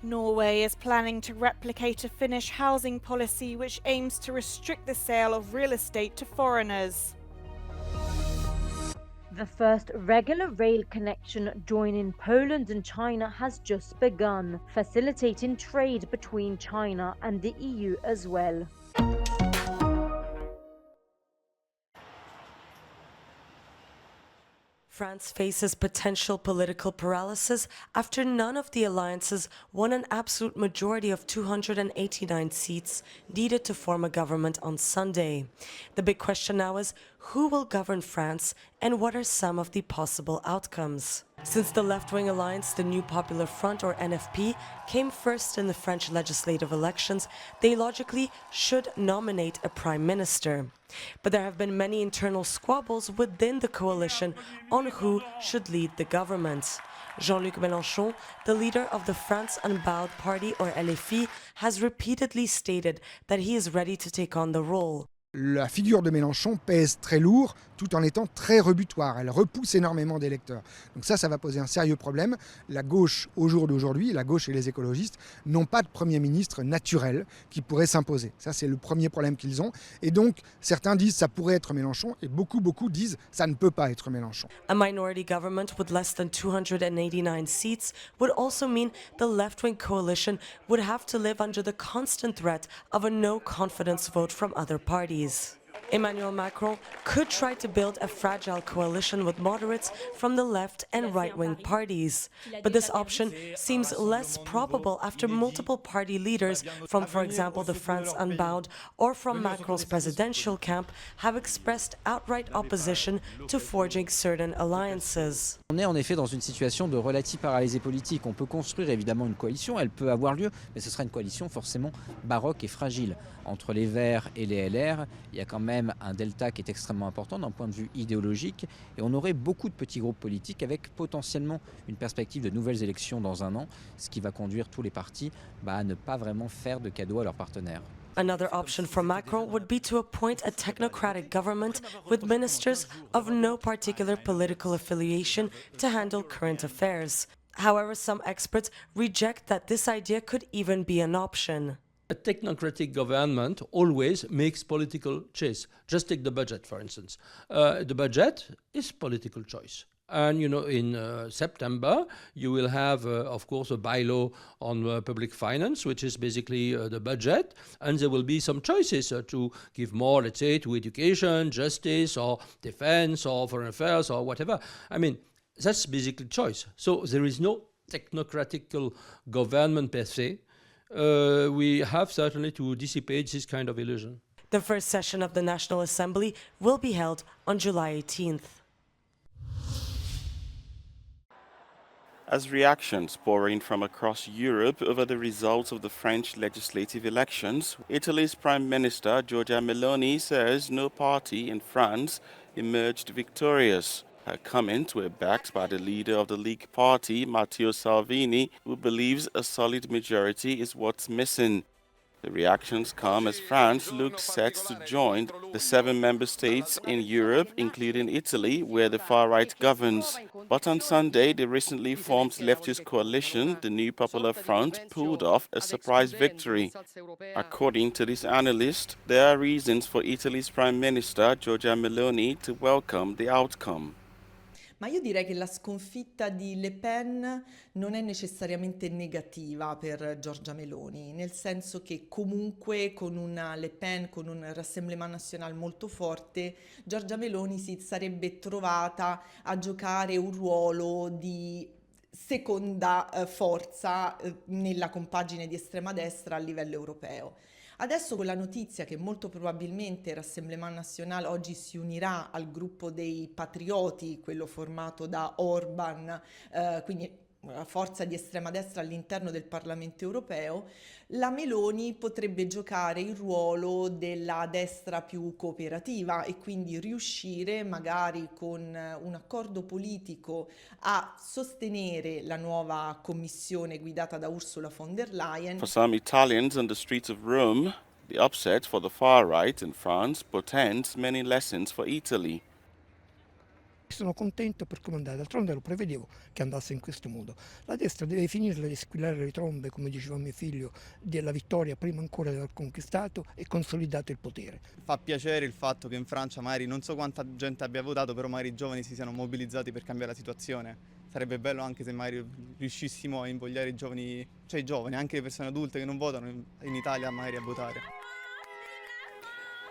Norway is planning to replicate a Finnish housing policy which aims to restrict the sale of real estate to foreigners. The first regular rail connection joining Poland and China has just begun, facilitating trade between China and the EU as well. France faces potential political paralysis after none of the alliances won an absolute majority of 289 seats needed to form a government on Sunday. The big question now is who will govern France and what are some of the possible outcomes? Since the left-wing alliance, the New Popular Front, or NFP, came first in the French legislative elections, they logically should nominate a prime minister. But there have been many internal squabbles within the coalition on who should lead the government. Jean-Luc Mélenchon, the leader of the France Unbowed Party, or LFI, has repeatedly stated that he is ready to take on the role. La figure de Mélenchon pèse très lourd tout en étant très rebutoire. Elle repousse énormément d'électeurs. Donc ça va poser un sérieux problème. La gauche, au jour d'aujourd'hui, la gauche et les écologistes, n'ont pas de Premier ministre naturel qui pourrait s'imposer. Ça, c'est le premier problème qu'ils ont. Et donc, certains disent ça pourrait être Mélenchon et beaucoup disent ça ne peut pas être Mélenchon. A minority government with less than 289 seats would also mean the left-wing coalition would have to live under the constant threat of a no-confidence vote from other parties. Emmanuel Macron could try to build a fragile coalition with moderates from the left and right-wing parties. But this option seems less probable after multiple party leaders from, for example, the France Unbowed or from Macron's presidential camp have expressed outright opposition to forging certain alliances. On est en effet dans une situation de relative paralysée politique. On peut construire évidemment une coalition, elle peut avoir lieu, mais ce sera une coalition forcément baroque et fragile. Entre les Verts et les LR, il y a quand même un delta qui est extrêmement important d'un point de vue idéologique et on aurait beaucoup de petits groupes politiques avec potentiellement une perspective de nouvelles élections dans un an, ce qui va conduire tous les partis à ne pas vraiment faire de cadeaux à leurs partenaires. Another option for Macron would be to appoint a technocratic government with ministers of no particular political affiliation to handle current affairs. However, some experts reject that this idea could even be an option. A technocratic government always makes political choice. Just take the budget, for instance. The budget is political choice. And, you know, in September, you will have, of course, a bylaw on public finance, which is basically the budget. And there will be some choices to give more, let's say, to education, justice, or defense, or foreign affairs, or whatever. I mean, that's basically choice. So there is no technocratic government per se. We have certainly to dissipate this kind of illusion. The first session of the National Assembly will be held on July 18th. As reactions pour in from across Europe over the results of the French legislative elections, Italy's Prime Minister Giorgia Meloni says no party in France emerged victorious. Her comments were backed by the leader of the League Party, Matteo Salvini, who believes a solid majority is what's missing. The reactions come as France looked set to join the 7 member states in Europe, including Italy, where the far right governs. But on Sunday, the recently formed leftist coalition, the New Popular Front, pulled off a surprise victory. According to this analyst, there are reasons for Italy's Prime Minister, Giorgia Meloni, to welcome the outcome. Ma io direi che la sconfitta di Le Pen non è necessariamente negativa per Giorgia Meloni, nel senso che comunque con una Le Pen, con un Rassemblement National molto forte, Giorgia Meloni si sarebbe trovata a giocare un ruolo di seconda forza nella compagine di estrema destra a livello europeo. Adesso con la notizia che molto probabilmente il Rassemblement National oggi si unirà al gruppo dei patrioti, quello formato da Orban, quindi una forza di estrema destra all'interno del Parlamento europeo, la Meloni potrebbe giocare il ruolo della destra più cooperativa e quindi riuscire magari con un accordo politico a sostenere la nuova commissione guidata da Ursula von der Leyen. For some Italians on the streets of Rome, the upset for the far right in France portends many lessons for Italy. Sono contento per come è andata, d'altronde lo prevedevo che andasse in questo modo. La destra deve finirla di squillare le trombe, come diceva mio figlio, della vittoria prima ancora di aver conquistato e consolidato il potere. Fa piacere il fatto che in Francia magari non so quanta gente abbia votato, però magari i giovani si siano mobilizzati per cambiare la situazione. Sarebbe bello anche se magari riuscissimo a invogliare i giovani, cioè i giovani, anche le persone adulte che non votano in Italia magari a votare.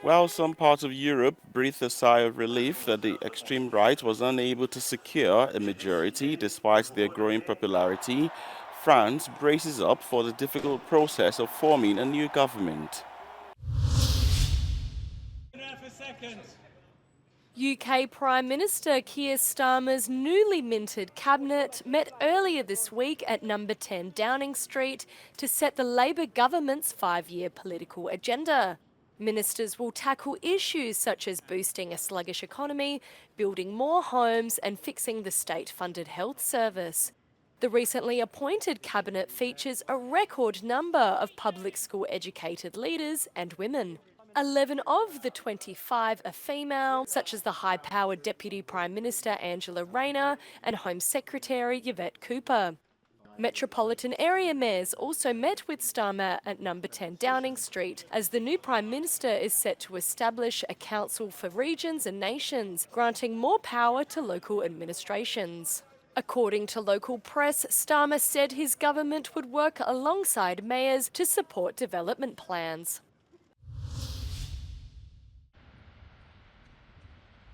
While some parts of Europe breathed a sigh of relief that the extreme right was unable to secure a majority despite their growing popularity, France braces up for the difficult process of forming a new government. UK Prime Minister Keir Starmer's newly minted cabinet met earlier this week at number 10 Downing Street to set the Labour government's 5-year political agenda. Ministers will tackle issues such as boosting a sluggish economy, building more homes and fixing the state-funded health service. The recently appointed cabinet features a record number of public school educated leaders and women. 11 of the 25 are female, such as the high-powered Deputy Prime Minister Angela Rayner and Home Secretary Yvette Cooper. Metropolitan area mayors also met with Starmer at number 10 Downing Street as the new Prime Minister is set to establish a council for regions and nations, granting more power to local administrations. According to local press, Starmer said his government would work alongside mayors to support development plans.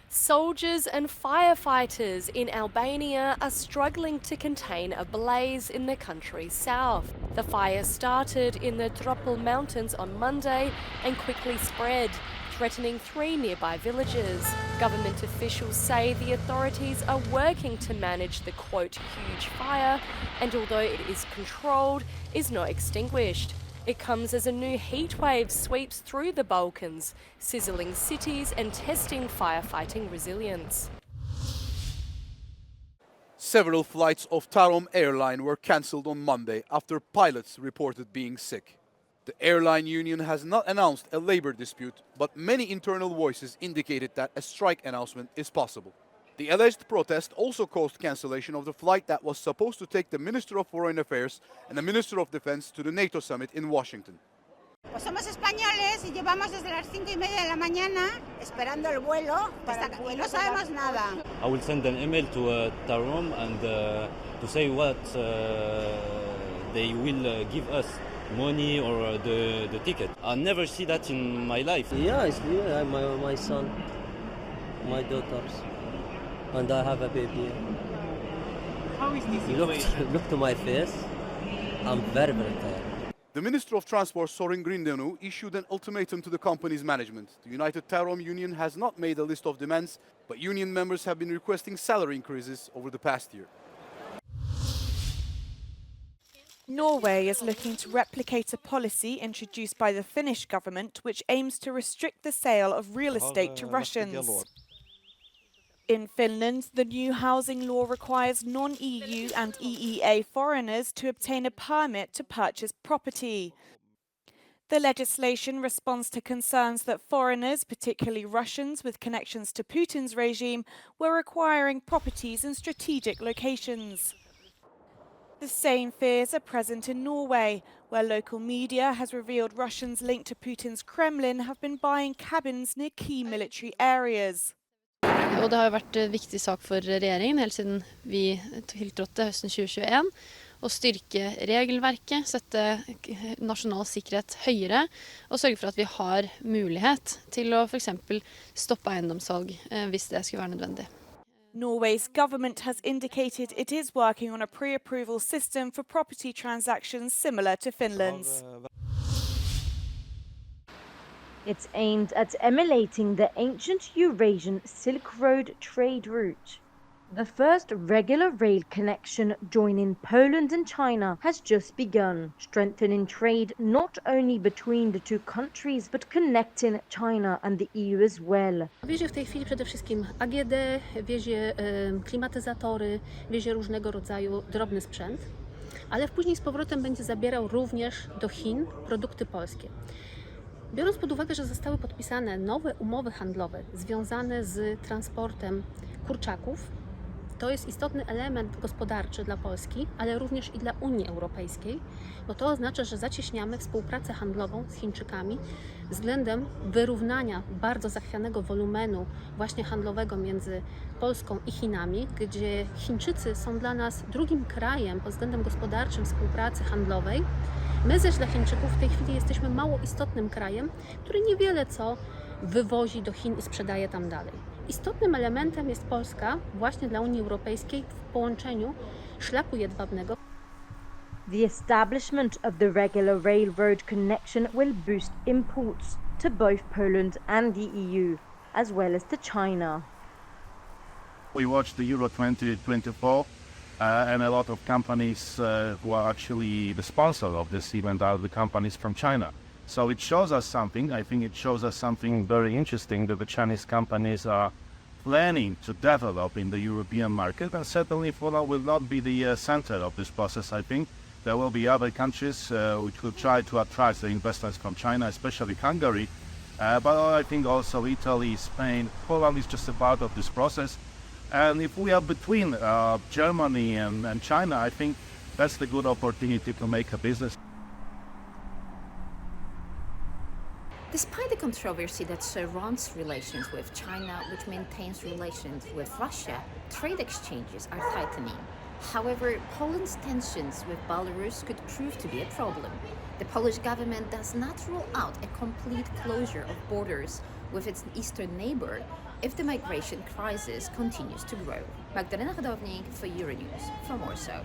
Soldiers and firefighters in Albania are struggling to contain a blaze in the country's south. The fire started in the Tropol Mountains on Monday and quickly spread, threatening 3 nearby villages. Government officials say the authorities are working to manage the, quote, huge fire, and although it is controlled, is not extinguished. It comes as a new heatwave sweeps through the Balkans, sizzling cities and testing firefighting resilience. Several flights of Tarom airline were cancelled on Monday after pilots reported being sick. The airline union has not announced a labor dispute, but many internal voices indicated that a strike announcement is possible. The alleged protest also caused cancellation of the flight that was supposed to take the Minister of Foreign Affairs and the Minister of Defense to the NATO summit in Washington. Pues somos españoles y llevamos desde las 5:30 de la mañana esperando el vuelo y no sabemos nada. I will send an email to Tarom and to say what they will give us, money or the ticket. I never see that in my life. Yeah, my son, my daughters, and I have a baby. How is this situation? Look to my face. I'm very, very tired. The Minister of Transport, Sorin Grindeanu, issued an ultimatum to the company's management. The United Tarom Union has not made a list of demands, but union members have been requesting salary increases over the past year. Norway is looking to replicate a policy introduced by the Finnish government which aims to restrict the sale of real estate to Russians. In Finland, the new housing law requires non-EU and EEA foreigners to obtain a permit to purchase property. The legislation responds to concerns that foreigners, particularly Russians with connections to Putin's regime, were acquiring properties in strategic locations. The same fears are present in Norway, where local media has revealed Russians linked to Putin's Kremlin have been buying cabins near key military areas. Og det har vært en viktig sak for regjeringen helt siden vi tiltrådte høsten 2021 å styrke regelverket, sette nasjonal sikkerhet høyere og sørge for at vi har mulighet til å for eksempel stoppe eiendomssalg hvis det skulle være nødvendig. Norway's government has indicated it is working on a pre-approval system for property transactions similar to Finland's. It's aimed at emulating the ancient Eurasian Silk Road trade route. The first regular rail connection joining Poland and China has just begun, strengthening trade not only between the two countries but connecting China and the EU as well. Wiezie w tej chwili przede wszystkim AGD, wiezie klimatyzatory, wiezie różnego rodzaju drobny sprzęt, ale później z powrotem będzie zabierał również do Chin produkty polskie. Biorąc pod uwagę, że zostały podpisane nowe umowy handlowe związane z transportem kurczaków. To jest istotny element gospodarczy dla Polski, ale również i dla Unii Europejskiej, bo to oznacza, że zacieśniamy współpracę handlową z Chińczykami względem wyrównania bardzo zachwianego wolumenu właśnie handlowego między Polską i Chinami, gdzie Chińczycy są dla nas drugim krajem pod względem gospodarczym współpracy handlowej. My zaś dla Chińczyków w tej chwili jesteśmy mało istotnym krajem, który niewiele co wywozi do Chin i sprzedaje tam dalej. Istotnym elementem jest Polska właśnie dla Unii Europejskiej w połączeniu szlaku jedwabnego. The establishment of the regular railroad connection will boost imports to both Poland and the EU, as well as to China. We watched the Euro 2024 and a lot of companies who are actually the sponsor of this event are the companies from China. So it shows us something. I think it shows us something very interesting, that the Chinese companies are planning to develop in the European market, and certainly Poland will not be the center of this process. I think there will be other countries which will try to attract the investors from China, especially Hungary, but I think also Italy, Spain. Poland is just a part of this process. And if we are between Germany and China, I think that's the good opportunity to make a business. Despite the controversy that surrounds relations with China, which maintains relations with Russia, trade exchanges are tightening. However, Poland's tensions with Belarus could prove to be a problem. The Polish government does not rule out a complete closure of borders with its eastern neighbor if the migration crisis continues to grow. Magdalena Hodownik for Euronews from Warsaw.